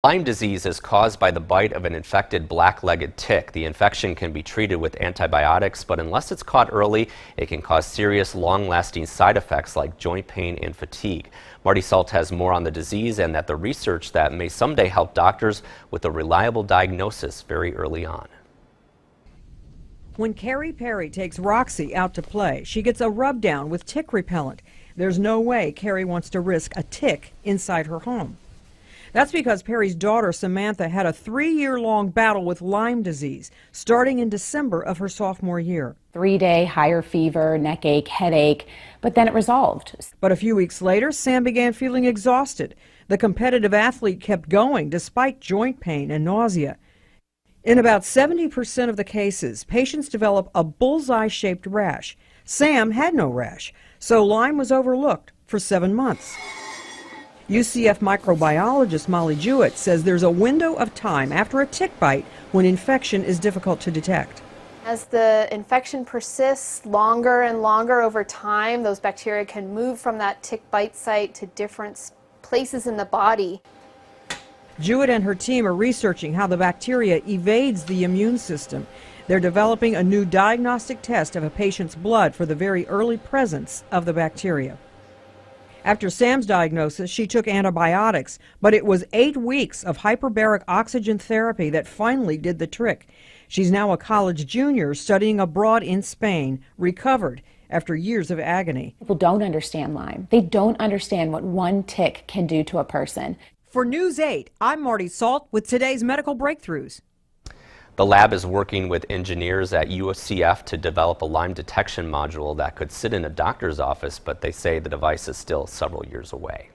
Lyme disease is caused by the bite of an infected black-legged tick. The infection can be treated with antibiotics, but unless it's caught early, it can cause serious, long-lasting side effects like joint pain and fatigue. Marty Salt has more on the disease and that the research that may someday help doctors with a reliable diagnosis very early on. When Carrie Perry takes Roxy out to play, she gets a rub down with tick repellent. There's no way Carrie wants to risk a tick inside her home. That's because Perry's daughter Samantha had a 3-year-long battle with Lyme disease, starting in December of her sophomore year. 3-day higher fever, neck ache, headache, but then it resolved. But a few weeks later, Sam began feeling exhausted. The competitive athlete kept going despite joint pain and nausea. In about 70% of the cases, patients develop a bullseye-shaped rash. Sam had no rash, so Lyme was overlooked for 7 months. UCF microbiologist Molly Jewett says there's a window of time after a tick bite when infection is difficult to detect. As the infection persists longer and longer over time, those bacteria can move from that tick bite site to different places in the body. Jewett and her team are researching how the bacteria evades the immune system. They're developing a new diagnostic test of a patient's blood for the very early presence of the bacteria. After Sam's diagnosis, she took antibiotics, but it was 8 weeks of hyperbaric oxygen therapy that finally did the trick. She's now a college junior studying abroad in Spain, recovered after years of agony. People don't understand Lyme. They don't understand what one tick can do to a person. For News 8, I'm Marty Salt with today's medical breakthroughs. The lab is working with engineers at UCF to develop a Lyme detection module that could sit in a doctor's office, but they say the device is still several years away.